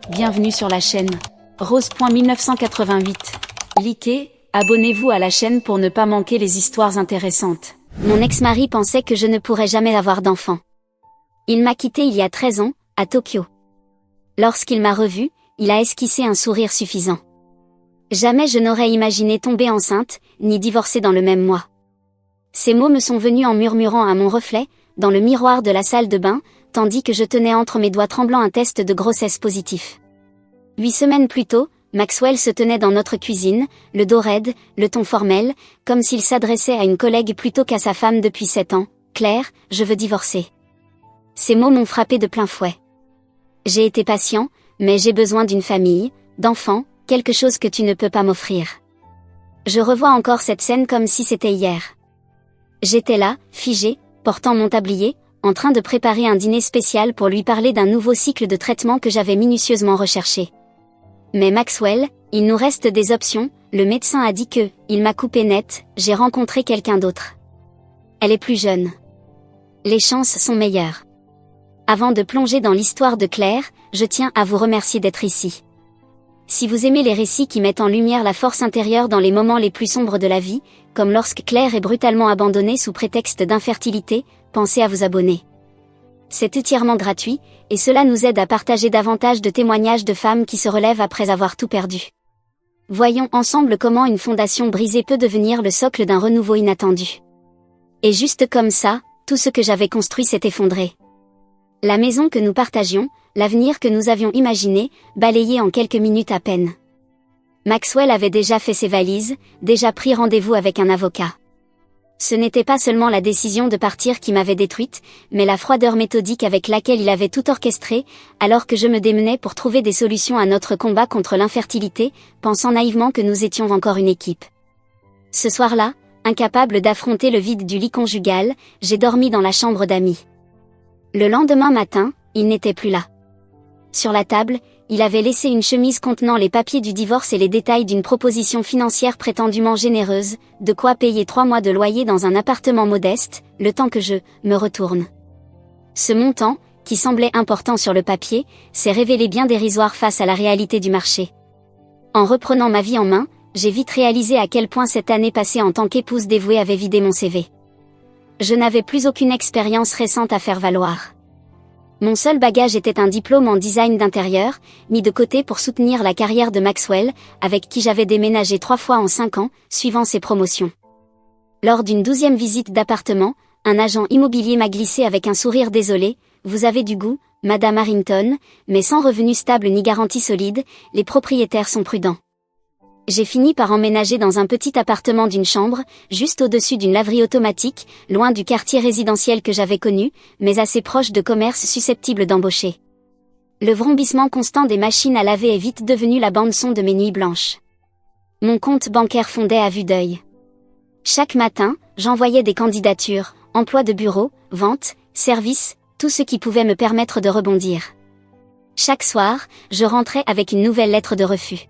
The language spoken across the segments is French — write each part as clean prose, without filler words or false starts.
Bienvenue sur la chaîne. Rose.1988. Likez, abonnez-vous à la chaîne pour ne pas manquer les histoires intéressantes. Mon ex-mari pensait que je ne pourrais jamais avoir d'enfant. Il m'a quittée il y a 13 ans, à Tokyo. Lorsqu'il m'a revue, il a esquissé un sourire suffisant. Jamais je n'aurais imaginé tomber enceinte, ni divorcer dans le même mois. Ces mots me sont venus en murmurant à mon reflet, dans le miroir de la salle de bain, tandis que je tenais entre mes doigts tremblants un test de grossesse positif. 8 semaines plus tôt, Maxwell se tenait dans notre cuisine, le dos raide, le ton formel, comme s'il s'adressait à une collègue plutôt qu'à sa femme depuis 7 ans. « Claire, je veux divorcer. » Ces mots m'ont frappé de plein fouet. J'ai été patient, mais j'ai besoin d'une famille, d'enfants, quelque chose que tu ne peux pas m'offrir. Je revois encore cette scène comme si c'était hier. J'étais là, figée, portant mon tablier, en train de préparer un dîner spécial pour lui parler d'un nouveau cycle de traitement que j'avais minutieusement recherché. Mais Maxwell, il nous reste des options, le médecin a dit que, il m'a coupé net, j'ai rencontré quelqu'un d'autre. Elle est plus jeune. Les chances sont meilleures. Avant de plonger dans l'histoire de Claire, je tiens à vous remercier d'être ici. Si vous aimez les récits qui mettent en lumière la force intérieure dans les moments les plus sombres de la vie, comme lorsque Claire est brutalement abandonnée sous prétexte d'infertilité, pensez à vous abonner. C'est entièrement gratuit, et cela nous aide à partager davantage de témoignages de femmes qui se relèvent après avoir tout perdu. Voyons ensemble comment une fondation brisée peut devenir le socle d'un renouveau inattendu. Et juste comme ça, tout ce que j'avais construit s'est effondré. La maison que nous partagions, l'avenir que nous avions imaginé, balayé en quelques minutes à peine. Maxwell avait déjà fait ses valises, déjà pris rendez-vous avec un avocat. Ce n'était pas seulement la décision de partir qui m'avait détruite, mais la froideur méthodique avec laquelle il avait tout orchestré, alors que je me démenais pour trouver des solutions à notre combat contre l'infertilité, pensant naïvement que nous étions encore une équipe. Ce soir-là, incapable d'affronter le vide du lit conjugal, j'ai dormi dans la chambre d'amis. Le lendemain matin, il n'était plus là. Sur la table, il avait laissé une chemise contenant les papiers du divorce et les détails d'une proposition financière prétendument généreuse, de quoi payer 3 mois de loyer dans un appartement modeste, le temps que je me retourne. Ce montant, qui semblait important sur le papier, s'est révélé bien dérisoire face à la réalité du marché. En reprenant ma vie en main, j'ai vite réalisé à quel point cette année passée en tant qu'épouse dévouée avait vidé mon CV. Je n'avais plus aucune expérience récente à faire valoir. Mon seul bagage était un diplôme en design d'intérieur, mis de côté pour soutenir la carrière de Maxwell, avec qui j'avais déménagé 3 fois en 5 ans, suivant ses promotions. Lors d'une 12e visite d'appartement, un agent immobilier m'a glissé avec un sourire désolé: « Vous avez du goût, Madame Harrington, mais sans revenu stable ni garantie solide, les propriétaires sont prudents. » J'ai fini par emménager dans un petit appartement d'une chambre, juste au-dessus d'une laverie automatique, loin du quartier résidentiel que j'avais connu, mais assez proche de commerces susceptibles d'embaucher. Le vrombissement constant des machines à laver est vite devenu la bande-son de mes nuits blanches. Mon compte bancaire fondait à vue d'œil. Chaque matin, j'envoyais des candidatures, emploi de bureau, vente, service, tout ce qui pouvait me permettre de rebondir. Chaque soir, je rentrais avec une nouvelle lettre de refus.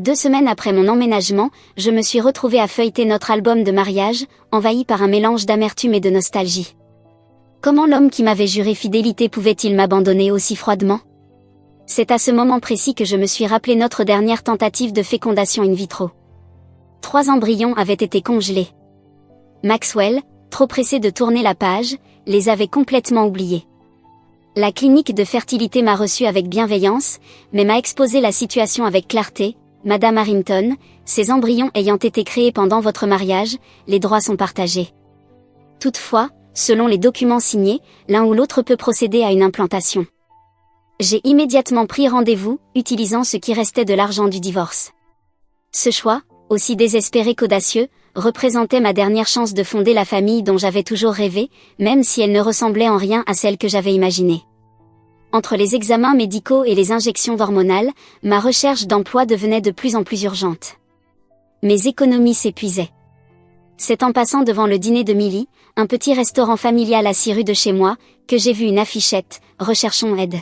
2 semaines après mon emménagement, je me suis retrouvée à feuilleter notre album de mariage, envahi par un mélange d'amertume et de nostalgie. Comment l'homme qui m'avait juré fidélité pouvait-il m'abandonner aussi froidement? C'est à ce moment précis que je me suis rappelé notre dernière tentative de fécondation in vitro. 3 embryons avaient été congelés. Maxwell, trop pressé de tourner la page, les avait complètement oubliés. La clinique de fertilité m'a reçu avec bienveillance, mais m'a exposé la situation avec clarté. Madame Harrington, ces embryons ayant été créés pendant votre mariage, les droits sont partagés. Toutefois, selon les documents signés, l'un ou l'autre peut procéder à une implantation. J'ai immédiatement pris rendez-vous, utilisant ce qui restait de l'argent du divorce. Ce choix, aussi désespéré qu'audacieux, représentait ma dernière chance de fonder la famille dont j'avais toujours rêvé, même si elle ne ressemblait en rien à celle que j'avais imaginée. Entre les examens médicaux et les injections hormonales, ma recherche d'emploi devenait de plus en plus urgente. Mes économies s'épuisaient. C'est en passant devant le dîner de Millie, un petit restaurant familial à 6 rues de chez moi, que j'ai vu une affichette « Recherchons aide ».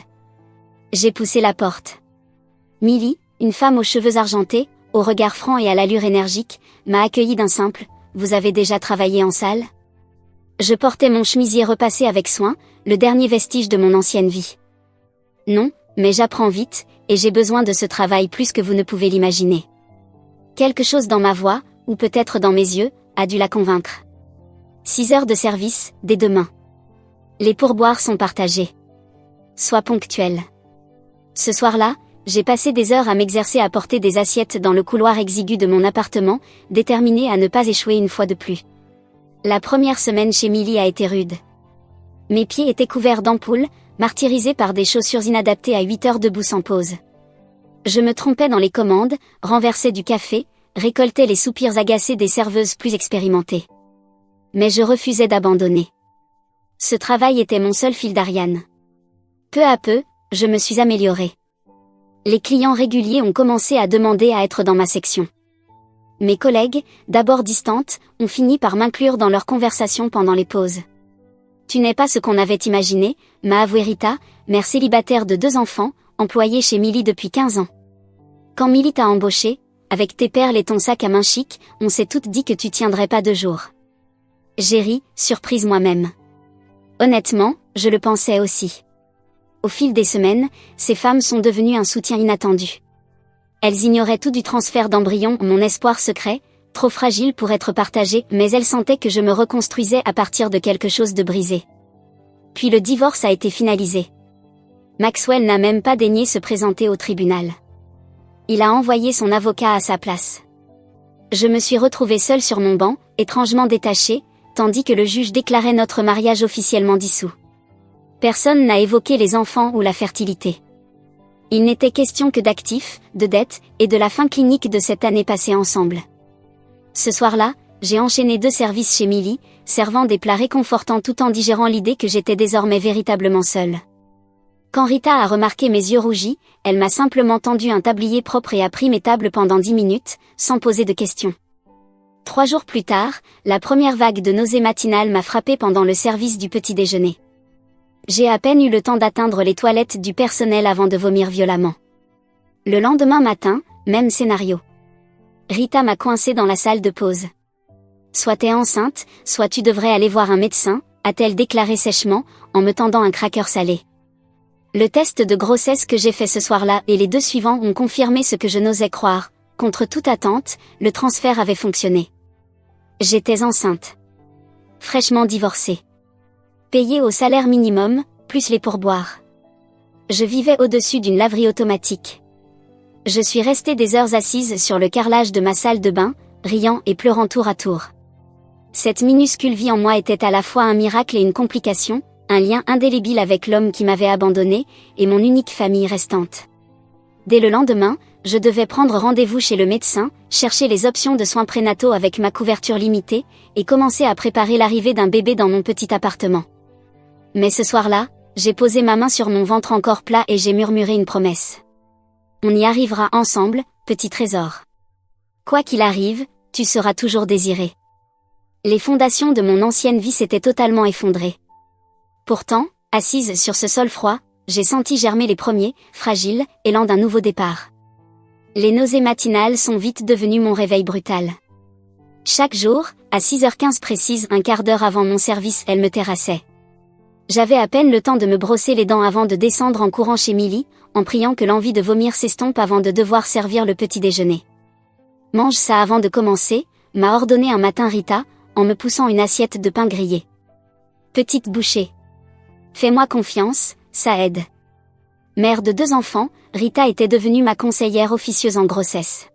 J'ai poussé la porte. Millie, une femme aux cheveux argentés, au regard franc et à l'allure énergique, m'a accueilli d'un simple « Vous avez déjà travaillé en salle ?» Je portais mon chemisier repassé avec soin, le dernier vestige de mon ancienne vie. Non, mais j'apprends vite, et j'ai besoin de ce travail plus que vous ne pouvez l'imaginer. Quelque chose dans ma voix, ou peut-être dans mes yeux, a dû la convaincre. 6 heures de service, dès demain. Les pourboires sont partagés. Sois ponctuel. Ce soir-là, j'ai passé des heures à m'exercer à porter des assiettes dans le couloir exigu de mon appartement, déterminée à ne pas échouer une fois de plus. La première semaine chez Milly a été rude. Mes pieds étaient couverts d'ampoules, martyrisés par des chaussures inadaptées à 8 heures debout sans pause. Je me trompais dans les commandes, renversais du café, récoltais les soupirs agacés des serveuses plus expérimentées. Mais je refusais d'abandonner. Ce travail était mon seul fil d'Ariane. Peu à peu, je me suis améliorée. Les clients réguliers ont commencé à demander à être dans ma section. Mes collègues, d'abord distantes, ont fini par m'inclure dans leurs conversations pendant les pauses. Tu n'es pas ce qu'on avait imaginé, m'a avoué Rita, mère célibataire de 2 enfants, employée chez Milly depuis 15 ans. Quand Milly t'a embauché, avec tes perles et ton sac à main chic, on s'est toutes dit que tu tiendrais pas 2 jours. J'ai ri, surprise moi-même. Honnêtement, je le pensais aussi. Au fil des semaines, ces femmes sont devenues un soutien inattendu. Elles ignoraient tout du transfert d'embryons, mon espoir secret, trop fragile pour être partagé, mais elles sentaient que je me reconstruisais à partir de quelque chose de brisé. Puis le divorce a été finalisé. Maxwell n'a même pas daigné se présenter au tribunal. Il a envoyé son avocat à sa place. Je me suis retrouvée seule sur mon banc, étrangement détachée, tandis que le juge déclarait notre mariage officiellement dissous. Personne n'a évoqué les enfants ou la fertilité. Il n'était question que d'actifs, de dettes, et de la fin clinique de cette année passée ensemble. Ce soir-là, j'ai enchaîné 2 services chez Milly, servant des plats réconfortants tout en digérant l'idée que j'étais désormais véritablement seule. Quand Rita a remarqué mes yeux rougis, elle m'a simplement tendu un tablier propre et a pris mes tables pendant 10 minutes, sans poser de questions. 3 jours plus tard, la première vague de nausées matinales m'a frappée pendant le service du petit déjeuner. J'ai à peine eu le temps d'atteindre les toilettes du personnel avant de vomir violemment. Le lendemain matin, même scénario. Rita m'a coincée dans la salle de pause. Soit t'es enceinte, soit tu devrais aller voir un médecin, a-t-elle déclaré sèchement, en me tendant un cracker salé. Le test de grossesse que j'ai fait ce soir-là et les 2 suivants ont confirmé ce que je n'osais croire. Contre toute attente, le transfert avait fonctionné. J'étais enceinte. Fraîchement divorcée. Payée au salaire minimum, plus les pourboires. Je vivais au-dessus d'une laverie automatique. Je suis restée des heures assise sur le carrelage de ma salle de bain, riant et pleurant tour à tour. Cette minuscule vie en moi était à la fois un miracle et une complication, un lien indélébile avec l'homme qui m'avait abandonnée, et mon unique famille restante. Dès le lendemain, je devais prendre rendez-vous chez le médecin, chercher les options de soins prénataux avec ma couverture limitée, et commencer à préparer l'arrivée d'un bébé dans mon petit appartement. Mais ce soir-là, j'ai posé ma main sur mon ventre encore plat et j'ai murmuré une promesse. On y arrivera ensemble, petit trésor. Quoi qu'il arrive, tu seras toujours désiré. Les fondations de mon ancienne vie s'étaient totalement effondrées. Pourtant, assise sur ce sol froid, j'ai senti germer les premiers, fragiles, élans d'un nouveau départ. Les nausées matinales sont vite devenues mon réveil brutal. Chaque jour, à 6h15 précise, un quart d'heure avant mon service, elle me terrassait. J'avais à peine le temps de me brosser les dents avant de descendre en courant chez Milly, en priant que l'envie de vomir s'estompe avant de devoir servir le petit déjeuner. Mange ça avant de commencer, m'a ordonné un matin Rita, en me poussant une assiette de pain grillé. Petite bouchée. Fais-moi confiance, ça aide. Mère de 2 enfants, Rita était devenue ma conseillère officieuse en grossesse.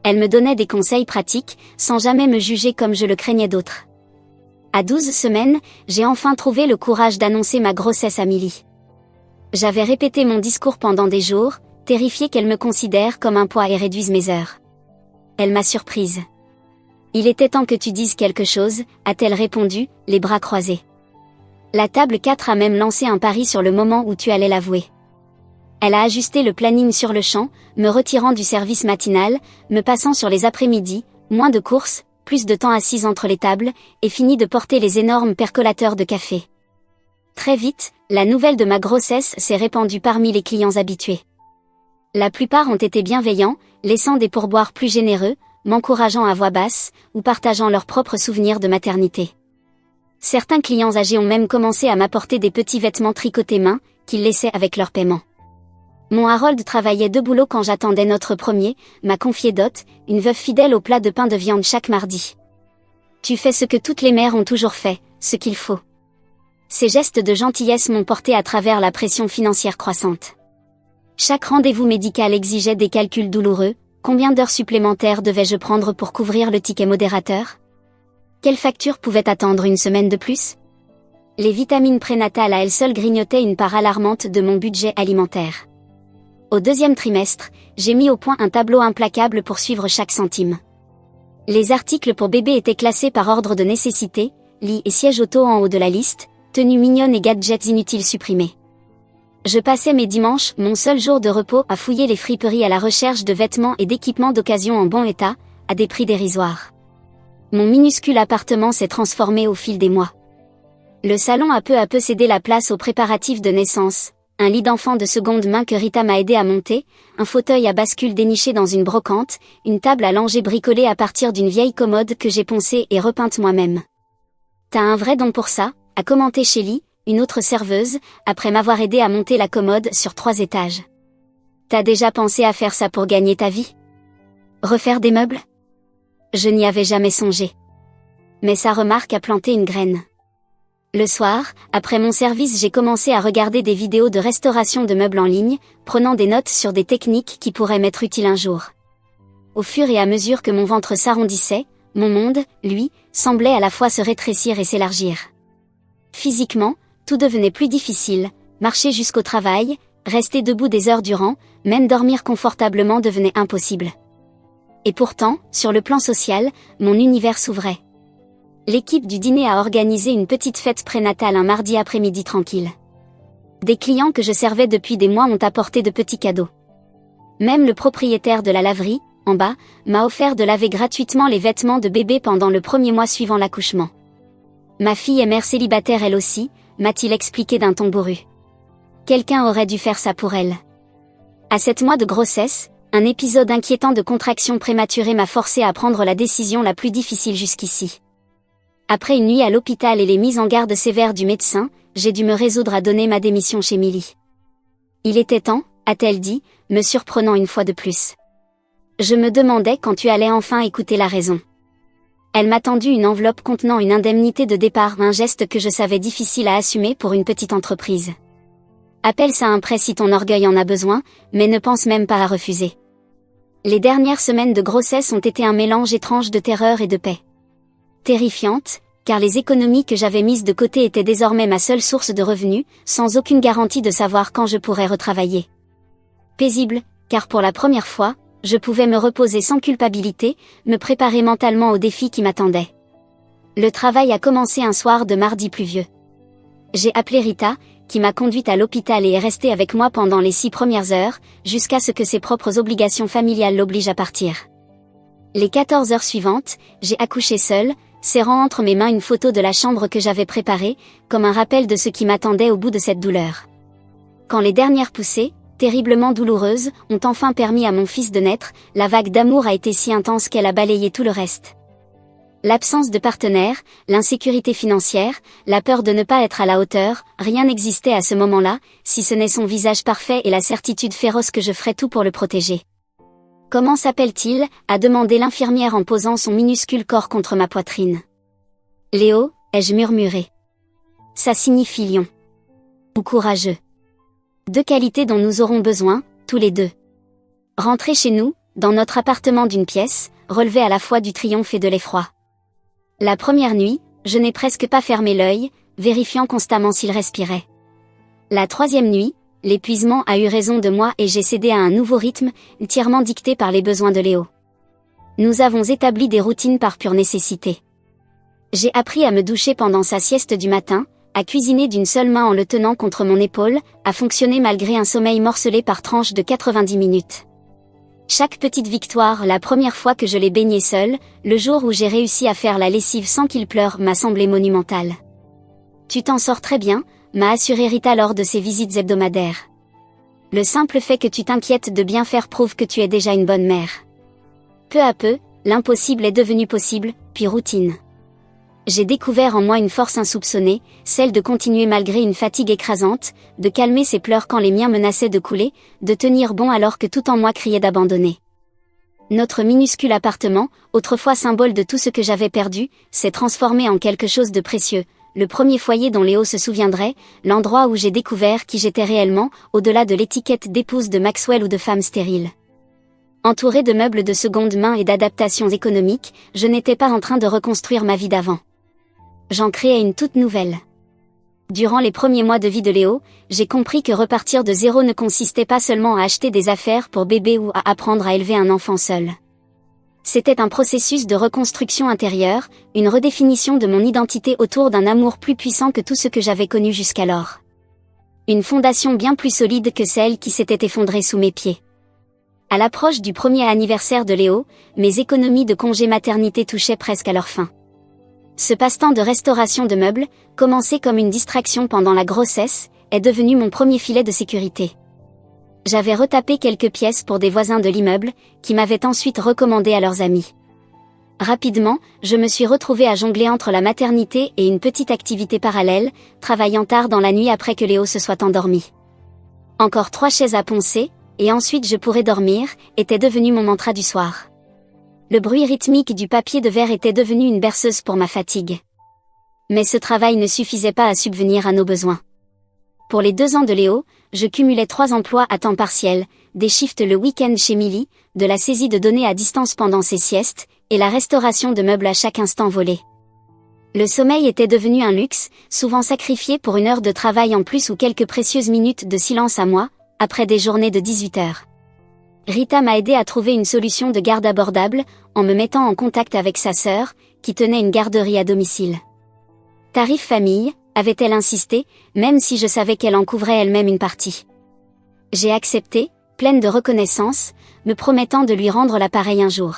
Elle me donnait des conseils pratiques, sans jamais me juger comme je le craignais d'autres. À 12 semaines, j'ai enfin trouvé le courage d'annoncer ma grossesse à Milly. J'avais répété mon discours pendant des jours, terrifiée qu'elle me considère comme un poids et réduise mes heures. Elle m'a surprise. Il était temps que tu dises quelque chose, a-t-elle répondu, les bras croisés. La table 4 a même lancé un pari sur le moment où tu allais l'avouer. Elle a ajusté le planning sur le champ, me retirant du service matinal, me passant sur les après-midi, moins de courses, plus de temps assise entre les tables, et fini de porter les énormes percolateurs de café. Très vite, la nouvelle de ma grossesse s'est répandue parmi les clients habitués. La plupart ont été bienveillants, laissant des pourboires plus généreux, m'encourageant à voix basse, ou partageant leurs propres souvenirs de maternité. Certains clients âgés ont même commencé à m'apporter des petits vêtements tricotés main, qu'ils laissaient avec leur paiement. Mon Harold travaillait 2 boulots quand j'attendais notre premier, m'a confié Dot, une veuve fidèle au plat de pain de viande chaque mardi. Tu fais ce que toutes les mères ont toujours fait, ce qu'il faut. Ces gestes de gentillesse m'ont porté à travers la pression financière croissante. Chaque rendez-vous médical exigeait des calculs douloureux. Combien d'heures supplémentaires devais-je prendre pour couvrir le ticket modérateur? Quelle facture pouvait attendre une semaine de plus? Les vitamines prénatales à elles seules grignotaient une part alarmante de mon budget alimentaire. Au 2e trimestre, j'ai mis au point un tableau implacable pour suivre chaque centime. Les articles pour bébé étaient classés par ordre de nécessité, lit et siège auto en haut de la liste, tenues mignonnes et gadgets inutiles supprimés. Je passais mes dimanches, mon seul jour de repos, à fouiller les friperies à la recherche de vêtements et d'équipements d'occasion en bon état, à des prix dérisoires. Mon minuscule appartement s'est transformé au fil des mois. Le salon a peu à peu cédé la place aux préparatifs de naissance, un lit d'enfant de seconde main que Rita m'a aidé à monter, un fauteuil à bascule déniché dans une brocante, une table à langer bricolée à partir d'une vieille commode que j'ai poncée et repeinte moi-même. T'as un vrai don pour ça, a commenté Shelly, une autre serveuse, après m'avoir aidé à monter la commode sur 3 étages. T'as déjà pensé à faire ça pour gagner ta vie? Refaire des meubles? Je n'y avais jamais songé. Mais sa remarque a planté une graine. Le soir, après mon service, j'ai commencé à regarder des vidéos de restauration de meubles en ligne, prenant des notes sur des techniques qui pourraient m'être utiles un jour. Au fur et à mesure que mon ventre s'arrondissait, mon monde, lui, semblait à la fois se rétrécir et s'élargir. Physiquement, tout devenait plus difficile, marcher jusqu'au travail, rester debout des heures durant, même dormir confortablement devenait impossible. Et pourtant, sur le plan social, mon univers s'ouvrait. L'équipe du dîner a organisé une petite fête prénatale un mardi après-midi tranquille. Des clients que je servais depuis des mois ont apporté de petits cadeaux. Même le propriétaire de la laverie, en bas, m'a offert de laver gratuitement les vêtements de bébé pendant le 1er mois suivant l'accouchement. Ma fille est mère célibataire elle aussi, m'a-t-il expliqué d'un ton bourru. Quelqu'un aurait dû faire ça pour elle. À 7 mois de grossesse, un épisode inquiétant de contraction prématurée m'a forcé à prendre la décision la plus difficile jusqu'ici. Après une nuit à l'hôpital et les mises en garde sévères du médecin, j'ai dû me résoudre à donner ma démission chez Millie. Il était temps, a-t-elle dit, me surprenant une fois de plus. Je me demandais quand tu allais enfin écouter la raison. Elle m'a tendu une enveloppe contenant une indemnité de départ, un geste que je savais difficile à assumer pour une petite entreprise. Appelle ça un prêt si ton orgueil en a besoin, mais ne pense même pas à refuser. Les dernières semaines de grossesse ont été un mélange étrange de terreur et de paix. Terrifiante, car les économies que j'avais mises de côté étaient désormais ma seule source de revenus, sans aucune garantie de savoir quand je pourrais retravailler. Paisible, car pour la première fois, je pouvais me reposer sans culpabilité, me préparer mentalement aux défis qui m'attendaient. Le travail a commencé un soir de mardi pluvieux. J'ai appelé Rita, qui m'a conduite à l'hôpital et est restée avec moi pendant les 6 premières heures, jusqu'à ce que ses propres obligations familiales l'obligent à partir. Les 14 heures suivantes, j'ai accouché seule, serrant entre mes mains une photo de la chambre que j'avais préparée, comme un rappel de ce qui m'attendait au bout de cette douleur. Quand les dernières poussées, terriblement douloureuses, ont enfin permis à mon fils de naître, la vague d'amour a été si intense qu'elle a balayé tout le reste. L'absence de partenaire, l'insécurité financière, la peur de ne pas être à la hauteur, rien n'existait à ce moment-là, si ce n'est son visage parfait et la certitude féroce que je ferais tout pour le protéger. « Comment s'appelle-t-il » a demandé l'infirmière en posant son minuscule corps contre ma poitrine. « Léo » ai-je murmuré. « Ça signifie lion. » Ou courageux. 2 qualités dont nous aurons besoin, tous les deux. Rentrer chez nous, dans notre appartement d'une pièce, relevait à la fois du triomphe et de l'effroi. La première nuit, je n'ai presque pas fermé l'œil, vérifiant constamment s'il respirait. La 3e nuit, l'épuisement a eu raison de moi et j'ai cédé à un nouveau rythme, entièrement dicté par les besoins de Léo. Nous avons établi des routines par pure nécessité. J'ai appris à me doucher pendant sa sieste du matin, à cuisiner d'une seule main en le tenant contre mon épaule, à fonctionner malgré un sommeil morcelé par tranches de 90 minutes. Chaque petite victoire, la première fois que je l'ai baigné seule, le jour où j'ai réussi à faire la lessive sans qu'il pleure, m'a semblé monumentale. Tu t'en sors très bien, m'a assuré Rita lors de ses visites hebdomadaires. Le simple fait que tu t'inquiètes de bien faire prouve que tu es déjà une bonne mère. Peu à peu, l'impossible est devenu possible, puis routine. J'ai découvert en moi une force insoupçonnée, celle de continuer malgré une fatigue écrasante, de calmer ses pleurs quand les miens menaçaient de couler, de tenir bon alors que tout en moi criait d'abandonner. Notre minuscule appartement, autrefois symbole de tout ce que j'avais perdu, s'est transformé en quelque chose de précieux, le premier foyer dont Léo se souviendrait, l'endroit où j'ai découvert qui j'étais réellement, au-delà de l'étiquette d'épouse de Maxwell ou de femme stérile. Entourée de meubles de seconde main et d'adaptations économiques, je n'étais pas en train de reconstruire ma vie d'avant. J'en créais une toute nouvelle. Durant les premiers mois de vie de Léo, j'ai compris que repartir de zéro ne consistait pas seulement à acheter des affaires pour bébé ou à apprendre à élever un enfant seul. C'était un processus de reconstruction intérieure, une redéfinition de mon identité autour d'un amour plus puissant que tout ce que j'avais connu jusqu'alors. Une fondation bien plus solide que celle qui s'était effondrée sous mes pieds. À l'approche du premier anniversaire de Léo, mes économies de congé maternité touchaient presque à leur fin. Ce passe-temps de restauration de meubles, commencé comme une distraction pendant la grossesse, est devenu mon premier filet de sécurité. J'avais retapé quelques pièces pour des voisins de l'immeuble, qui m'avaient ensuite recommandé à leurs amis. Rapidement, je me suis retrouvée à jongler entre la maternité et une petite activité parallèle, travaillant tard dans la nuit après que Léo se soit endormi. Encore 3 chaises à poncer, et ensuite je pourrais dormir, était devenu mon mantra du soir. Le bruit rythmique du papier de verre était devenu une berceuse pour ma fatigue. Mais ce travail ne suffisait pas à subvenir à nos besoins. Pour les 2 ans de Léo, je cumulais 3 emplois à temps partiel, des shifts le week-end chez Milly, de la saisie de données à distance pendant ses siestes, et la restauration de meubles à chaque instant volé. Le sommeil était devenu un luxe, souvent sacrifié pour 1 heure de travail en plus ou quelques précieuses minutes de silence à moi, après des journées de 18 heures. Rita m'a aidé à trouver une solution de garde abordable, en me mettant en contact avec sa sœur, qui tenait une garderie à domicile. Tarif famille, avait-elle insisté, même si je savais qu'elle en couvrait elle-même une partie. J'ai accepté, pleine de reconnaissance, me promettant de lui rendre l'appareil un jour.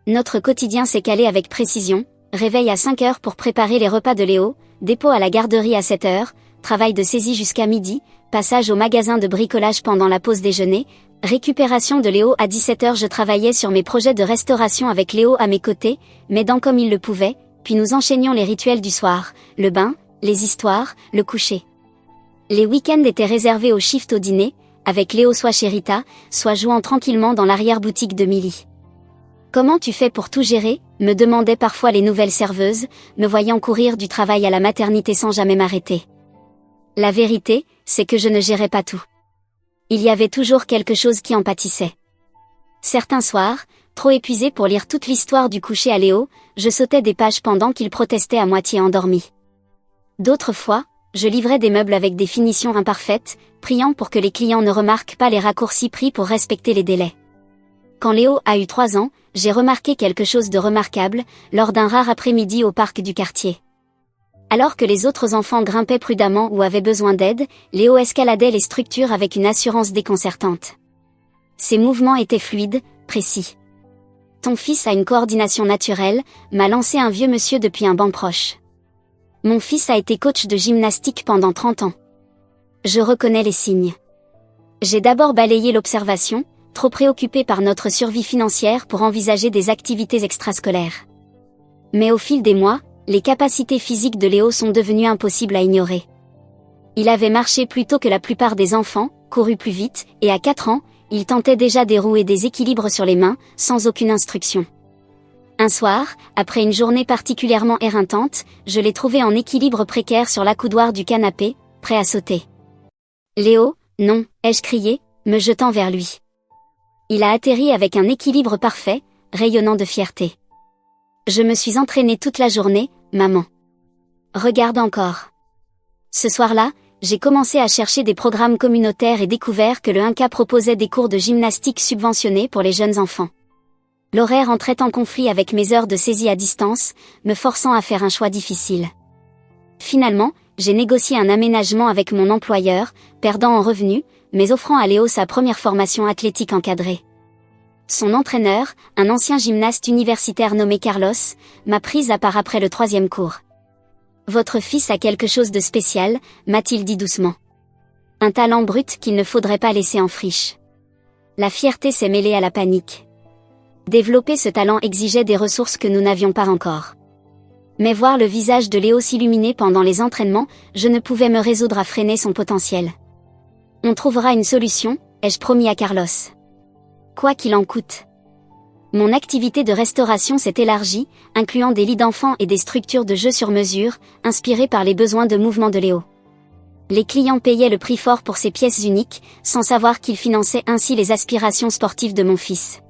Notre quotidien s'est calé avec précision, réveil à 5 heures pour préparer les repas de Léo, dépôt à la garderie à 7 heures, travail de saisie jusqu'à midi, passage au magasin de bricolage pendant la pause déjeuner, récupération de Léo à 17 heures. Je travaillais sur mes projets de restauration avec Léo à mes côtés, m'aidant comme il le pouvait, puis nous enchaînions les rituels du soir, le bain, les histoires, le coucher. Les week-ends étaient réservés au shift au dîner, avec Léo soit chez Rita, soit jouant tranquillement dans l'arrière-boutique de Milly. « Comment tu fais pour tout gérer ?» me demandaient parfois les nouvelles serveuses, me voyant courir du travail à la maternité sans jamais m'arrêter. La vérité, c'est que je ne gérais pas tout. Il y avait toujours quelque chose qui en pâtissait. Certains soirs, trop épuisé pour lire toute l'histoire du coucher à Léo, je sautais des pages pendant qu'il protestait à moitié endormi. D'autres fois, je livrais des meubles avec des finitions imparfaites, priant pour que les clients ne remarquent pas les raccourcis pris pour respecter les délais. Quand Léo a eu 3 ans, j'ai remarqué quelque chose de remarquable, lors d'un rare après-midi au parc du quartier. Alors que les autres enfants grimpaient prudemment ou avaient besoin d'aide, Léo escaladait les structures avec une assurance déconcertante. Ses mouvements étaient fluides, précis. « Ton fils a une coordination naturelle », m'a lancé un vieux monsieur depuis un banc proche. Mon fils a été coach de gymnastique pendant 30 ans. Je reconnais les signes. J'ai d'abord balayé l'observation, trop préoccupé par notre survie financière pour envisager des activités extrascolaires. Mais au fil des mois, les capacités physiques de Léo sont devenues impossibles à ignorer. Il avait marché plus tôt que la plupart des enfants, couru plus vite, et à 4 ans, il tentait déjà des roues et des équilibres sur les mains, sans aucune instruction. Un soir, après une journée particulièrement éreintante, je l'ai trouvé en équilibre précaire sur l'accoudoir du canapé, prêt à sauter. « Léo, non !» ai-je crié, me jetant vers lui. Il a atterri avec un équilibre parfait, rayonnant de fierté. Je me suis entraînée toute la journée, maman. Regarde encore. Ce soir-là, j'ai commencé à chercher des programmes communautaires et découvert que le 1K proposait des cours de gymnastique subventionnés pour les jeunes enfants. L'horaire entrait en conflit avec mes heures de saisie à distance, me forçant à faire un choix difficile. Finalement, j'ai négocié un aménagement avec mon employeur, perdant en revenus, mais offrant à Léo sa première formation athlétique encadrée. Son entraîneur, un ancien gymnaste universitaire nommé Carlos, m'a prise à part après le 3e cours. « Votre fils a quelque chose de spécial », m'a-t-il dit doucement. Un talent brut qu'il ne faudrait pas laisser en friche. La fierté s'est mêlée à la panique. Développer ce talent exigeait des ressources que nous n'avions pas encore. Mais voir le visage de Léo s'illuminer pendant les entraînements, je ne pouvais me résoudre à freiner son potentiel. On trouvera une solution, ai-je promis à Carlos. Quoi qu'il en coûte. Mon activité de restauration s'est élargie, incluant des lits d'enfants et des structures de jeux sur mesure, inspirées par les besoins de mouvement de Léo. Les clients payaient le prix fort pour ces pièces uniques, sans savoir qu'ils finançaient ainsi les aspirations sportives de mon fils.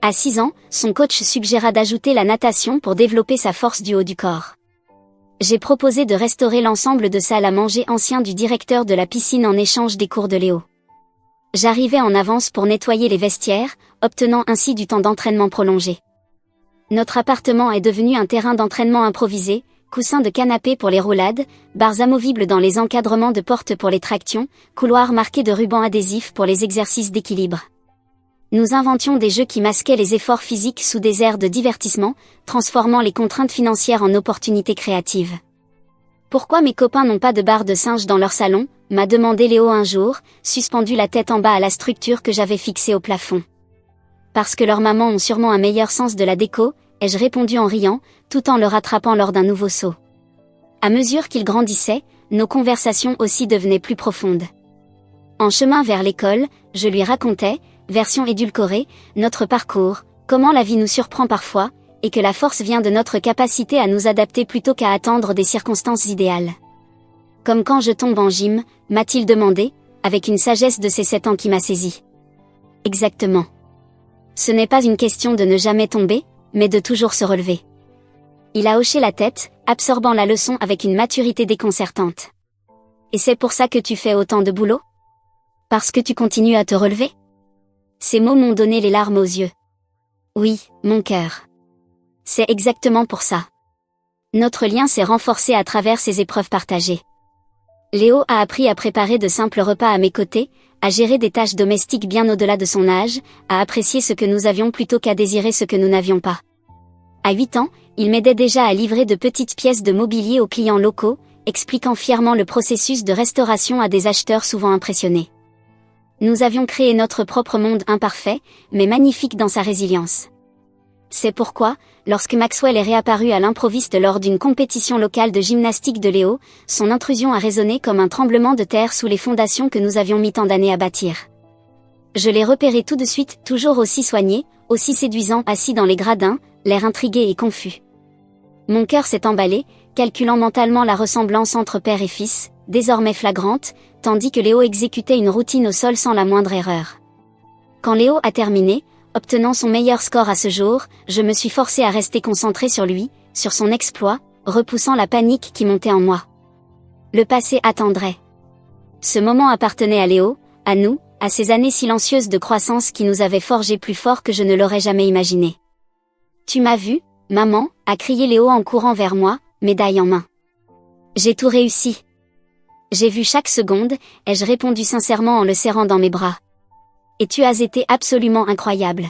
À 6 ans, son coach suggéra d'ajouter la natation pour développer sa force du haut du corps. J'ai proposé de restaurer l'ensemble de salle à manger ancien du directeur de la piscine en échange des cours de Léo. J'arrivais en avance pour nettoyer les vestiaires, obtenant ainsi du temps d'entraînement prolongé. Notre appartement est devenu un terrain d'entraînement improvisé, coussins de canapé pour les roulades, barres amovibles dans les encadrements de portes pour les tractions, couloirs marqués de rubans adhésifs pour les exercices d'équilibre. Nous inventions des jeux qui masquaient les efforts physiques sous des airs de divertissement, transformant les contraintes financières en opportunités créatives. Pourquoi mes copains n'ont pas de barre de singe dans leur salon, m'a demandé Léo un jour, suspendu la tête en bas à la structure que j'avais fixée au plafond. Parce que leurs mamans ont sûrement un meilleur sens de la déco, ai-je répondu en riant, tout en le rattrapant lors d'un nouveau saut. À mesure qu'ils grandissaient, nos conversations aussi devenaient plus profondes. En chemin vers l'école, je lui racontais, version édulcorée, notre parcours, comment la vie nous surprend parfois, et que la force vient de notre capacité à nous adapter plutôt qu'à attendre des circonstances idéales. Comme quand je tombe en gym, m'a-t-il demandé, avec une sagesse de ses 7 ans qui m'a saisi. Exactement. Ce n'est pas une question de ne jamais tomber, mais de toujours se relever. Il a hoché la tête, absorbant la leçon avec une maturité déconcertante. Et c'est pour ça que tu fais autant de boulot? Parce que tu continues à te relever? Ces mots m'ont donné les larmes aux yeux. Oui, mon cœur. C'est exactement pour ça. Notre lien s'est renforcé à travers ces épreuves partagées. Léo a appris à préparer de simples repas à mes côtés, à gérer des tâches domestiques bien au-delà de son âge, à apprécier ce que nous avions plutôt qu'à désirer ce que nous n'avions pas. À 8 ans, il m'aidait déjà à livrer de petites pièces de mobilier aux clients locaux, expliquant fièrement le processus de restauration à des acheteurs souvent impressionnés. Nous avions créé notre propre monde imparfait, mais magnifique dans sa résilience. C'est pourquoi, lorsque Maxwell est réapparu à l'improviste lors d'une compétition locale de gymnastique de Léo, son intrusion a résonné comme un tremblement de terre sous les fondations que nous avions mis tant d'années à bâtir. Je l'ai repéré tout de suite, toujours aussi soigné, aussi séduisant, assis dans les gradins, l'air intrigué et confus. Mon cœur s'est emballé, calculant mentalement la ressemblance entre père et fils, désormais flagrante, tandis que Léo exécutait une routine au sol sans la moindre erreur. Quand Léo a terminé, obtenant son meilleur score à ce jour, je me suis forcé à rester concentré sur lui, sur son exploit, repoussant la panique qui montait en moi. Le passé attendrait. Ce moment appartenait à Léo, à nous, à ces années silencieuses de croissance qui nous avaient forgés plus forts que je ne l'aurais jamais imaginé. Tu m'as vu, maman, a crié Léo en courant vers moi, médaille en main. J'ai tout réussi. J'ai vu chaque seconde, ai-je répondu sincèrement en le serrant dans mes bras. Et tu as été absolument incroyable.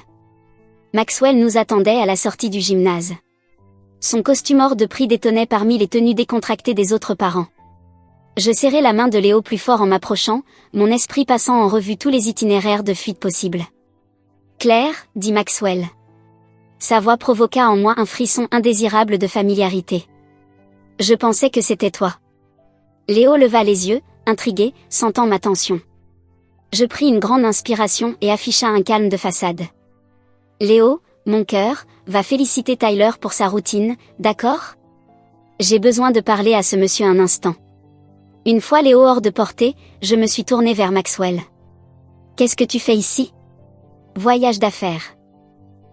Maxwell nous attendait à la sortie du gymnase. Son costume hors de prix détonnait parmi les tenues décontractées des autres parents. Je serrai la main de Léo plus fort en m'approchant, mon esprit passant en revue tous les itinéraires de fuite possibles. Claire, dit Maxwell. Sa voix provoqua en moi un frisson indésirable de familiarité. Je pensais que c'était toi. Léo leva les yeux, intrigué, sentant ma tension. Je pris une grande inspiration et afficha un calme de façade. Léo, mon cœur, va féliciter Tyler pour sa routine, d'accord? J'ai besoin de parler à ce monsieur un instant. Une fois Léo hors de portée, je me suis tournée vers Maxwell. Qu'est-ce que tu fais ici? Voyage d'affaires.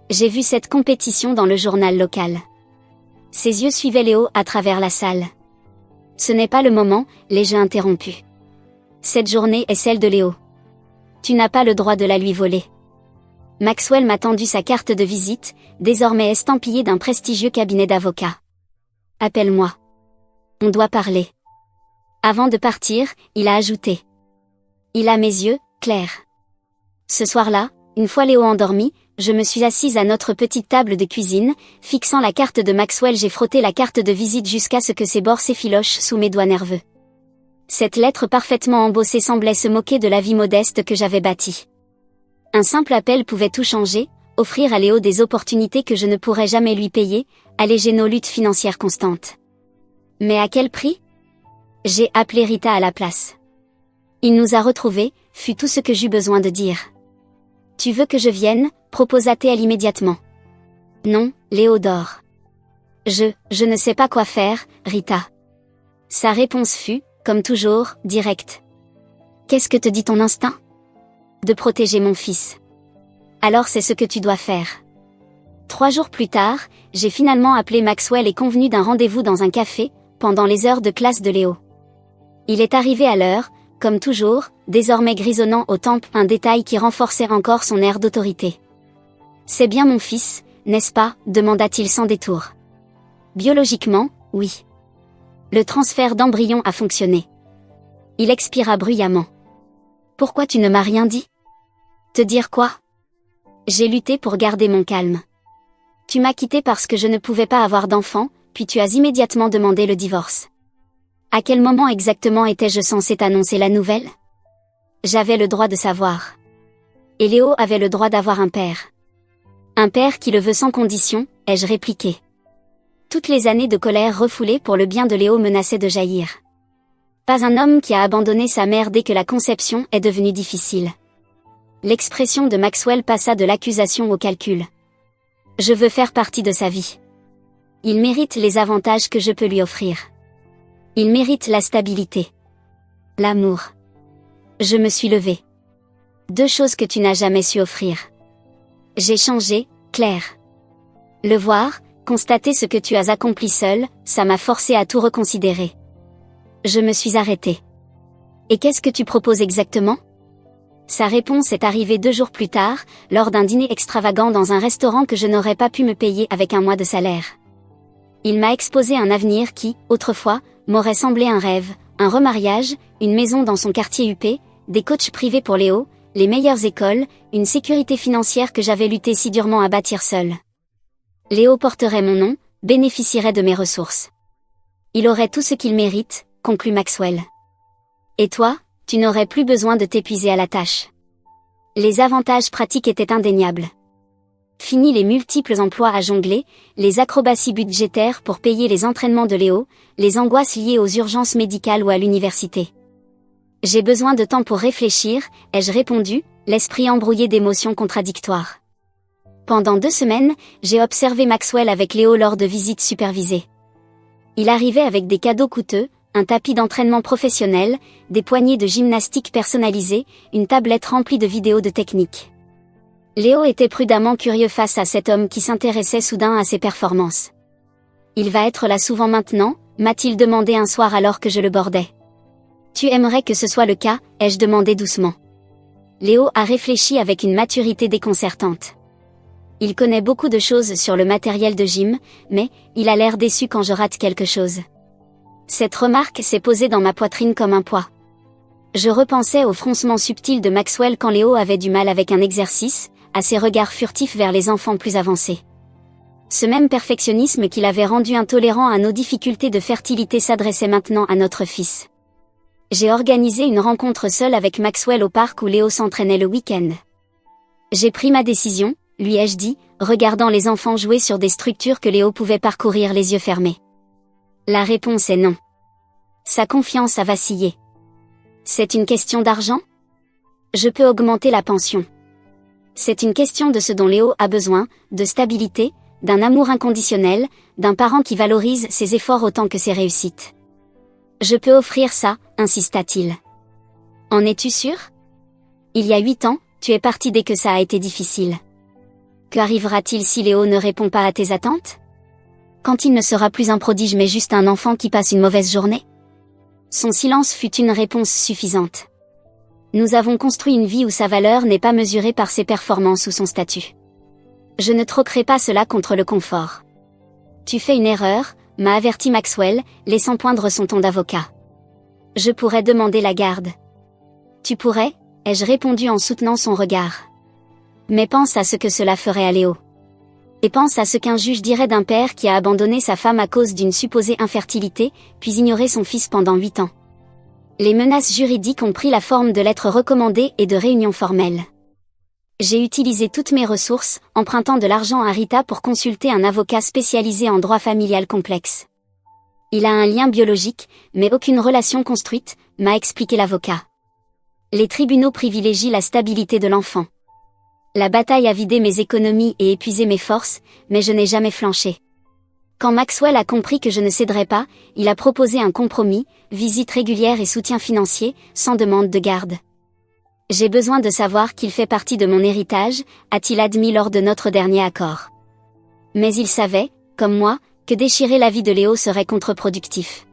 J'ai vu cette compétition dans le journal local. Ses yeux suivaient Léo à travers la salle. Ce n'est pas le moment, l'ai-je interrompu. Cette journée est celle de Léo. Tu n'as pas le droit de la lui voler. Maxwell m'a tendu sa carte de visite, désormais estampillée d'un prestigieux cabinet d'avocats. Appelle-moi. On doit parler. Avant de partir, il a ajouté. Il a mes yeux, Claire. Ce soir-là, une fois Léo endormi, je me suis assise à notre petite table de cuisine, fixant la carte de Maxwell, j'ai frotté la carte de visite jusqu'à ce que ses bords s'effilochent sous mes doigts nerveux. Cette lettre parfaitement embossée semblait se moquer de la vie modeste que j'avais bâtie. Un simple appel pouvait tout changer, offrir à Léo des opportunités que je ne pourrais jamais lui payer, alléger nos luttes financières constantes. Mais à quel prix? J'ai appelé Rita à la place. Il nous a retrouvés, fut tout ce que j'eus besoin de dire. Tu veux que je vienne, proposa-t-elle immédiatement. Non, Léodore. Je ne sais pas quoi faire, Rita. Sa réponse fut, comme toujours, directe. Qu'est-ce que te dit ton instinct? De protéger mon fils. Alors c'est ce que tu dois faire. 3 jours plus tard, j'ai finalement appelé Maxwell et convenu d'un rendez-vous dans un café, pendant les heures de classe de Léo. Il est arrivé à l'heure, comme toujours, désormais grisonnant aux tempes, un détail qui renforçait encore son air d'autorité. C'est bien mon fils, n'est-ce pas? Demanda-t-il sans détour. Biologiquement, oui. Le transfert d'embryon a fonctionné. Il expira bruyamment. Pourquoi tu ne m'as rien dit? Te dire quoi? J'ai lutté pour garder mon calme. Tu m'as quitté parce que je ne pouvais pas avoir d'enfant, puis tu as immédiatement demandé le divorce. À quel moment exactement étais-je censé t'annoncer la nouvelle? J'avais le droit de savoir. Et Léo avait le droit d'avoir un père. Un père qui le veut sans condition, ai-je répliqué. Toutes les années de colère refoulée pour le bien de Léo menaçaient de jaillir. Pas un homme qui a abandonné sa mère dès que la conception est devenue difficile. L'expression de Maxwell passa de l'accusation au calcul. Je veux faire partie de sa vie. Il mérite les avantages que je peux lui offrir. Il mérite la stabilité. L'amour. Je me suis levée. 2 choses que tu n'as jamais su offrir. J'ai changé, Claire. Le voir, constater ce que tu as accompli seul, ça m'a forcé à tout reconsidérer. Je me suis arrêtée. Et qu'est-ce que tu proposes exactement? Sa réponse est arrivée 2 jours plus tard, lors d'un dîner extravagant dans un restaurant que je n'aurais pas pu me payer avec un mois de salaire. Il m'a exposé un avenir qui, autrefois, m'aurait semblé un rêve, un remariage, une maison dans son quartier huppé, des coachs privés pour Léo, les meilleures écoles, une sécurité financière que j'avais lutté si durement à bâtir seule. Léo porterait mon nom, bénéficierait de mes ressources. Il aurait tout ce qu'il mérite, conclut Maxwell. Et toi, tu n'aurais plus besoin de t'épuiser à la tâche. Les avantages pratiques étaient indéniables. Fini les multiples emplois à jongler, les acrobaties budgétaires pour payer les entraînements de Léo, les angoisses liées aux urgences médicales ou à l'université. J'ai besoin de temps pour réfléchir, ai-je répondu, l'esprit embrouillé d'émotions contradictoires. Pendant 2 semaines, j'ai observé Maxwell avec Léo lors de visites supervisées. Il arrivait avec des cadeaux coûteux, un tapis d'entraînement professionnel, des poignées de gymnastique personnalisées, une tablette remplie de vidéos de technique. Léo était prudemment curieux face à cet homme qui s'intéressait soudain à ses performances. Il va être là souvent maintenant, m'a-t-il demandé un soir alors que je le bordais. Tu aimerais que ce soit le cas, ai-je demandé doucement. Léo a réfléchi avec une maturité déconcertante. Il connaît beaucoup de choses sur le matériel de gym, mais il a l'air déçu quand je rate quelque chose. Cette remarque s'est posée dans ma poitrine comme un poids. Je repensais au froncement subtil de Maxwell quand Léo avait du mal avec un exercice, à ses regards furtifs vers les enfants plus avancés. Ce même perfectionnisme qui l'avait rendu intolérant à nos difficultés de fertilité s'adressait maintenant à notre fils. J'ai organisé une rencontre seule avec Maxwell au parc où Léo s'entraînait le week-end. J'ai pris ma décision, lui ai-je dit, regardant les enfants jouer sur des structures que Léo pouvait parcourir les yeux fermés. La réponse est non. Sa confiance a vacillé. C'est une question d'argent? Je peux augmenter la pension. C'est une question de ce dont Léo a besoin, de stabilité, d'un amour inconditionnel, d'un parent qui valorise ses efforts autant que ses réussites. Je peux offrir ça, insista-t-il. En es-tu sûr? Il y a 8 ans, tu es parti dès que ça a été difficile. Qu'arrivera-t-il si Léo ne répond pas à tes attentes? Quand il ne sera plus un prodige mais juste un enfant qui passe une mauvaise journée? Son silence fut une réponse suffisante. Nous avons construit une vie où sa valeur n'est pas mesurée par ses performances ou son statut. Je ne troquerai pas cela contre le confort. Tu fais une erreur, m'a averti Maxwell, laissant poindre son ton d'avocat. Je pourrais demander la garde. Tu pourrais, ai-je répondu en soutenant son regard. Mais pense à ce que cela ferait à Léo. Et pense à ce qu'un juge dirait d'un père qui a abandonné sa femme à cause d'une supposée infertilité, puis ignoré son fils pendant 8 ans. Les menaces juridiques ont pris la forme de lettres recommandées et de réunions formelles. J'ai utilisé toutes mes ressources, empruntant de l'argent à Rita pour consulter un avocat spécialisé en droit familial complexe. Il a un lien biologique, mais aucune relation construite, m'a expliqué l'avocat. Les tribunaux privilégient la stabilité de l'enfant. La bataille a vidé mes économies et épuisé mes forces, mais je n'ai jamais flanché. Quand Maxwell a compris que je ne céderais pas, il a proposé un compromis, visite régulière et soutien financier, sans demande de garde. J'ai besoin de savoir qu'il fait partie de mon héritage, a-t-il admis lors de notre dernier accord. Mais il savait, comme moi, que déchirer la vie de Léo serait contre-productif.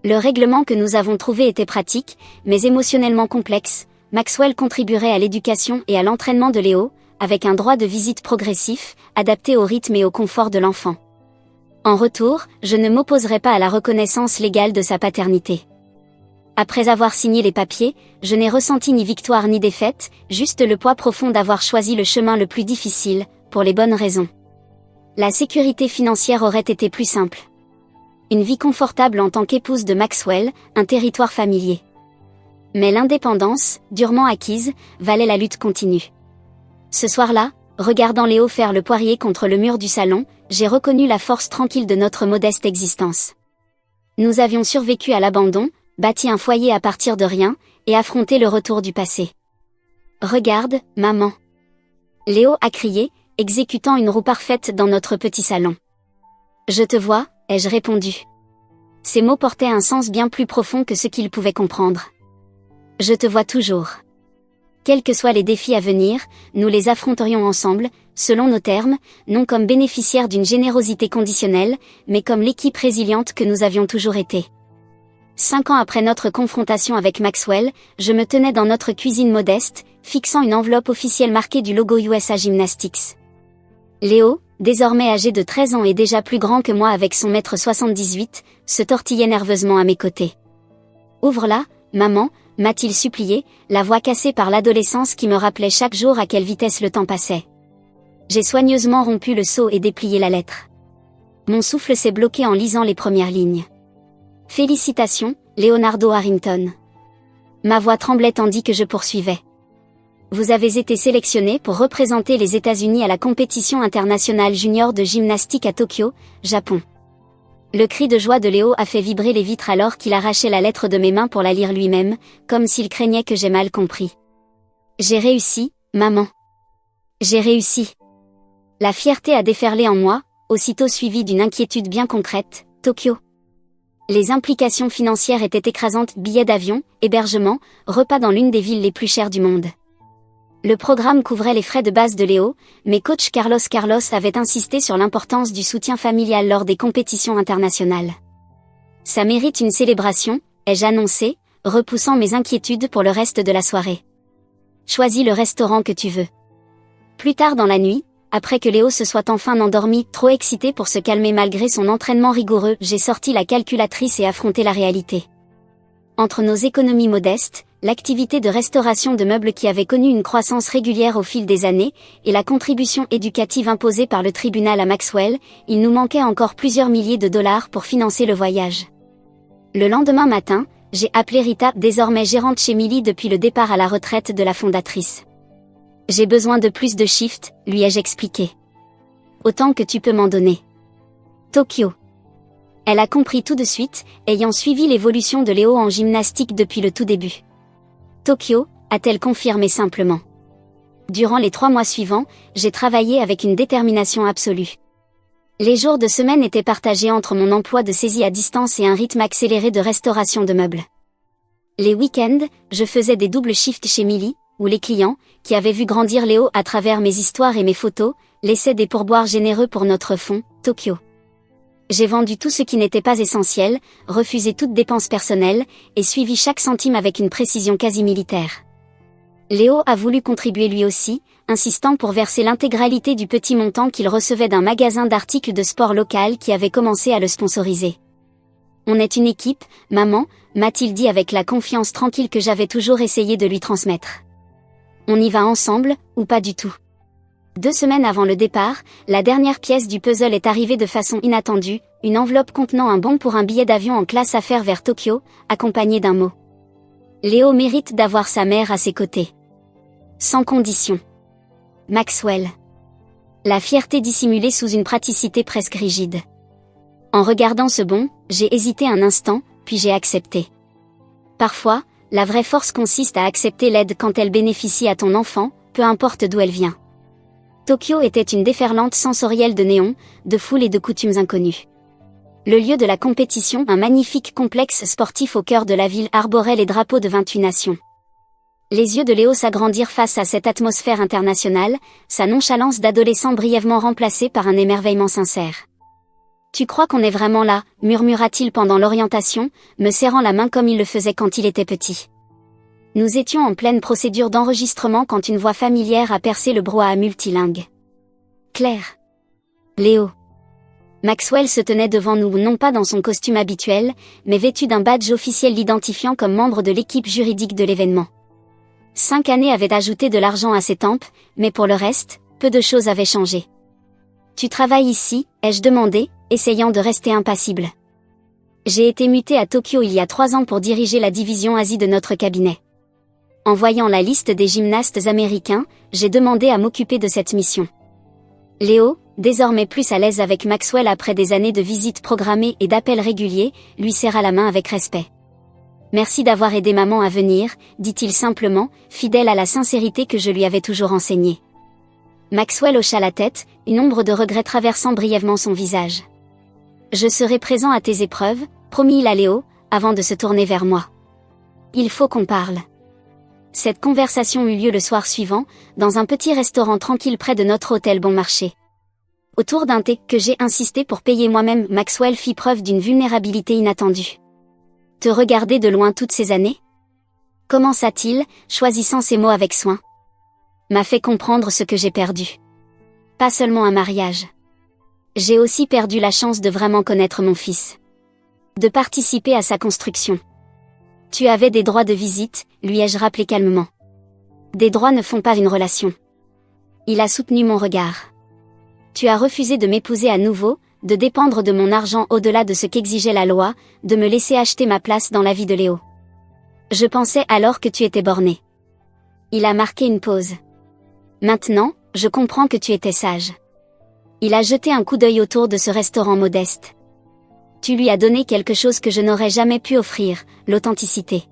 Le règlement que nous avons trouvé était pratique, mais émotionnellement complexe. Maxwell contribuerait à l'éducation et à l'entraînement de Léo, avec un droit de visite progressif, adapté au rythme et au confort de l'enfant. En retour, je ne m'opposerai pas à la reconnaissance légale de sa paternité. Après avoir signé les papiers, je n'ai ressenti ni victoire ni défaite, juste le poids profond d'avoir choisi le chemin le plus difficile, pour les bonnes raisons. La sécurité financière aurait été plus simple. Une vie confortable en tant qu'épouse de Maxwell, un territoire familier. Mais l'indépendance, durement acquise, valait la lutte continue. Ce soir-là, regardant Léo faire le poirier contre le mur du salon, j'ai reconnu la force tranquille de notre modeste existence. Nous avions survécu à l'abandon, bâti un foyer à partir de rien, et affronté le retour du passé. « Regarde, maman !» Léo a crié, exécutant une roue parfaite dans notre petit salon. « Je te vois », ai-je répondu. Ces mots portaient un sens bien plus profond que ce qu'il pouvait comprendre. Je te vois toujours. Quels que soient les défis à venir, nous les affronterions ensemble, selon nos termes, non comme bénéficiaires d'une générosité conditionnelle, mais comme l'équipe résiliente que nous avions toujours été. 5 ans après notre confrontation avec Maxwell, je me tenais dans notre cuisine modeste, fixant une enveloppe officielle marquée du logo USA Gymnastics. Léo, désormais âgé de 13 ans et déjà plus grand que moi avec son 1m78, se tortillait nerveusement à mes côtés. « Ouvre-la, maman », m'a-t-il supplié, la voix cassée par l'adolescence qui me rappelait chaque jour à quelle vitesse le temps passait. J'ai soigneusement rompu le sceau et déplié la lettre. Mon souffle s'est bloqué en lisant les premières lignes. Félicitations, Leonardo Harrington. Ma voix tremblait tandis que je poursuivais. Vous avez été sélectionné pour représenter les États-Unis à la compétition internationale junior de gymnastique à Tokyo, Japon. Le cri de joie de Léo a fait vibrer les vitres alors qu'il arrachait la lettre de mes mains pour la lire lui-même, comme s'il craignait que j'aie mal compris. J'ai réussi, maman. J'ai réussi. La fierté a déferlé en moi, aussitôt suivie d'une inquiétude bien concrète, Tokyo. Les implications financières étaient écrasantes, billets d'avion, hébergement, repas dans l'une des villes les plus chères du monde. Le programme couvrait les frais de base de Léo, mais coach Carlos avait insisté sur l'importance du soutien familial lors des compétitions internationales. Ça mérite une célébration, ai-je annoncé, repoussant mes inquiétudes pour le reste de la soirée. Choisis le restaurant que tu veux. Plus tard dans la nuit, après que Léo se soit enfin endormi, trop excité pour se calmer malgré son entraînement rigoureux, j'ai sorti la calculatrice et affronté la réalité. Entre nos économies modestes, l'activité de restauration de meubles qui avait connu une croissance régulière au fil des années, et la contribution éducative imposée par le tribunal à Maxwell, il nous manquait encore plusieurs milliers de dollars pour financer le voyage. Le lendemain matin, j'ai appelé Rita, désormais gérante chez Millie depuis le départ à la retraite de la fondatrice. J'ai besoin de plus de shifts, lui ai-je expliqué. Autant que tu peux m'en donner. Tokyo. Elle a compris tout de suite, ayant suivi l'évolution de Léo en gymnastique depuis le tout début. Tokyo, a-t-elle confirmé simplement. Durant les 3 mois suivants, j'ai travaillé avec une détermination absolue. Les jours de semaine étaient partagés entre mon emploi de saisie à distance et un rythme accéléré de restauration de meubles. Les week-ends, je faisais des doubles shifts chez Millie, où les clients, qui avaient vu grandir Léo à travers mes histoires et mes photos, laissaient des pourboires généreux pour notre fonds, Tokyo. J'ai vendu tout ce qui n'était pas essentiel, refusé toute dépense personnelle, et suivi chaque centime avec une précision quasi militaire. Léo a voulu contribuer lui aussi, insistant pour verser l'intégralité du petit montant qu'il recevait d'un magasin d'articles de sport local qui avait commencé à le sponsoriser. On est une équipe, maman, m'a-t-il dit avec la confiance tranquille que j'avais toujours essayé de lui transmettre. On y va ensemble, ou pas du tout. 2 semaines avant le départ, la dernière pièce du puzzle est arrivée de façon inattendue, une enveloppe contenant un bon pour un billet d'avion en classe affaires vers Tokyo, accompagné d'un mot. « Léo mérite d'avoir sa mère à ses côtés. Sans condition. » Maxwell. La fierté dissimulée sous une praticité presque rigide. En regardant ce bon, j'ai hésité un instant, puis j'ai accepté. Parfois, la vraie force consiste à accepter l'aide quand elle bénéficie à ton enfant, peu importe d'où elle vient. Tokyo était une déferlante sensorielle de néons, de foules et de coutumes inconnues. Le lieu de la compétition, un magnifique complexe sportif au cœur de la ville arborait les drapeaux de 28 nations. Les yeux de Léo s'agrandirent face à cette atmosphère internationale, sa nonchalance d'adolescent brièvement remplacée par un émerveillement sincère. « Tu crois qu'on est vraiment là ?» murmura-t-il pendant l'orientation, me serrant la main comme il le faisait quand il était petit. Nous étions en pleine procédure d'enregistrement quand une voix familière a percé le brouhaha multilingue. « Claire. Léo. » Maxwell se tenait devant nous non pas dans son costume habituel, mais vêtu d'un badge officiel l'identifiant comme membre de l'équipe juridique de l'événement. 5 années avaient ajouté de l'argent à ses tempes, mais pour le reste, peu de choses avaient changé. « Tu travailles ici ?» ai-je demandé, essayant de rester impassible. J'ai été muté à Tokyo il y a 3 ans pour diriger la division Asie de notre cabinet. En voyant la liste des gymnastes américains, j'ai demandé à m'occuper de cette mission. Léo, désormais plus à l'aise avec Maxwell après des années de visites programmées et d'appels réguliers, lui serra la main avec respect. « Merci d'avoir aidé maman à venir », dit-il simplement, fidèle à la sincérité que je lui avais toujours enseignée. Maxwell hocha la tête, une ombre de regret traversant brièvement son visage. « Je serai présent à tes épreuves », promit-il à Léo, avant de se tourner vers moi. « Il faut qu'on parle. » Cette conversation eut lieu le soir suivant, dans un petit restaurant tranquille près de notre hôtel bon marché. Autour d'un thé que j'ai insisté pour payer moi-même, Maxwell fit preuve d'une vulnérabilité inattendue. « Te regarder de loin toutes ces années ?» commença-t-il, choisissant ses mots avec soin. « M'a fait comprendre ce que j'ai perdu. Pas seulement un mariage. J'ai aussi perdu la chance de vraiment connaître mon fils. De participer à sa construction. Tu avais des droits de visite, lui ai-je rappelé calmement. Des droits ne font pas une relation. » Il a soutenu mon regard. « Tu as refusé de m'épouser à nouveau, de dépendre de mon argent au-delà de ce qu'exigeait la loi, de me laisser acheter ma place dans la vie de Léo. Je pensais alors que tu étais borné. » Il a marqué une pause. « Maintenant, je comprends que tu étais sage. » Il a jeté un coup d'œil autour de ce restaurant modeste. « Tu lui as donné quelque chose que je n'aurais jamais pu offrir, l'authenticité.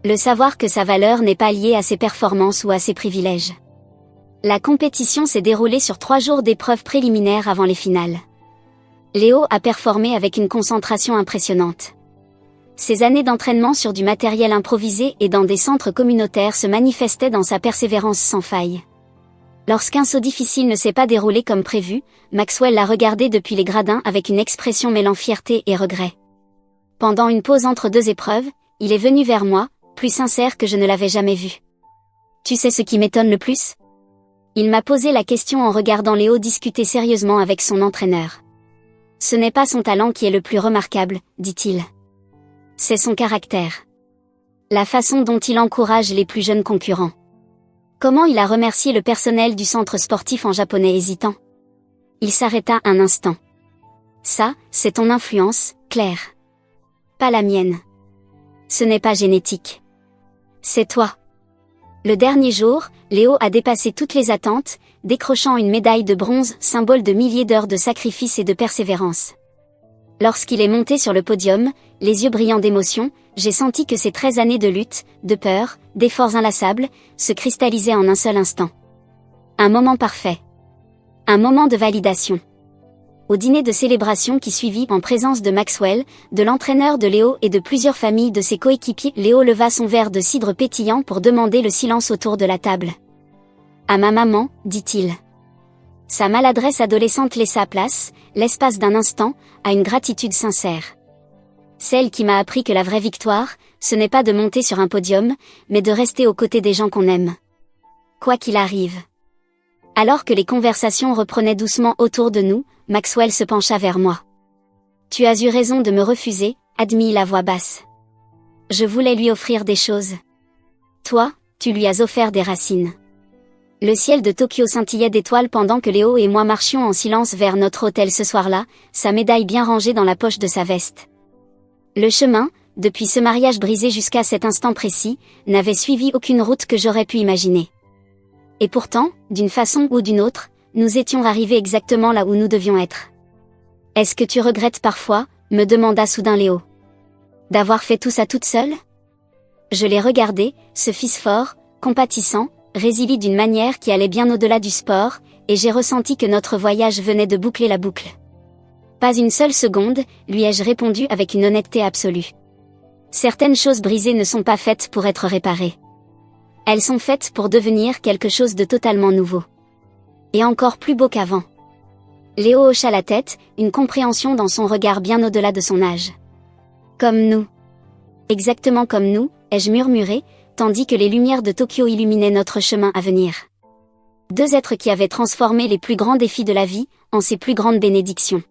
Le savoir que sa valeur n'est pas liée à ses performances ou à ses privilèges. » La compétition s'est déroulée sur 3 jours d'épreuves préliminaires avant les finales. Léo a performé avec une concentration impressionnante. Ses années d'entraînement sur du matériel improvisé et dans des centres communautaires se manifestaient dans sa persévérance sans faille. Lorsqu'un saut difficile ne s'est pas déroulé comme prévu, Maxwell l'a regardé depuis les gradins avec une expression mêlant fierté et regret. Pendant une pause entre 2 épreuves, il est venu vers moi, plus sincère que je ne l'avais jamais vu. « Tu sais ce qui m'étonne le plus ?» Il m'a posé la question en regardant Léo discuter sérieusement avec son entraîneur. « Ce n'est pas son talent qui est le plus remarquable, dit-il. C'est son caractère. La façon dont il encourage les plus jeunes concurrents. Comment il a remercié le personnel du centre sportif en japonais hésitant. Il s'arrêta un instant. Ça, c'est ton influence, Claire. Pas la mienne. Ce n'est pas génétique. C'est toi. » Le dernier jour, Léo a dépassé toutes les attentes, décrochant une médaille de bronze, symbole de milliers d'heures de sacrifice et de persévérance. Lorsqu'il est monté sur le podium, les yeux brillants d'émotion, j'ai senti que ces 13 années de lutte, de peur, d'efforts inlassables, se cristallisaient en un seul instant. Un moment parfait. Un moment de validation. Au dîner de célébration qui suivit en présence de Maxwell, de l'entraîneur de Léo et de plusieurs familles de ses coéquipiers, Léo leva son verre de cidre pétillant pour demander le silence autour de la table. « À ma maman, dit-il. » Sa maladresse adolescente laissa place, l'espace d'un instant, à une gratitude sincère. Celle qui m'a appris que la vraie victoire, ce n'est pas de monter sur un podium, mais de rester aux côtés des gens qu'on aime. Quoi qu'il arrive. Alors que les conversations reprenaient doucement autour de nous, Maxwell se pencha vers moi. « Tu as eu raison de me refuser », admit-il à voix basse. « Je voulais lui offrir des choses. Toi, tu lui as offert des racines. » Le ciel de Tokyo scintillait d'étoiles pendant que Léo et moi marchions en silence vers notre hôtel ce soir-là, sa médaille bien rangée dans la poche de sa veste. Le chemin, depuis ce mariage brisé jusqu'à cet instant précis, n'avait suivi aucune route que j'aurais pu imaginer. Et pourtant, d'une façon ou d'une autre, nous étions arrivés exactement là où nous devions être. Est-ce que tu regrettes parfois, me demanda soudain Léo, d'avoir fait tout ça toute seule? Je l'ai regardé, ce fils fort, compatissant, résilient d'une manière qui allait bien au-delà du sport, et j'ai ressenti que notre voyage venait de boucler la boucle. Pas une seule seconde, lui ai-je répondu avec une honnêteté absolue. Certaines choses brisées ne sont pas faites pour être réparées. Elles sont faites pour devenir quelque chose de totalement nouveau. Et encore plus beau qu'avant. Léo hocha la tête, une compréhension dans son regard bien au-delà de son âge. Comme nous. Exactement comme nous, ai-je murmuré, tandis que les lumières de Tokyo illuminaient notre chemin à venir. Deux êtres qui avaient transformé les plus grands défis de la vie, en ses plus grandes bénédictions.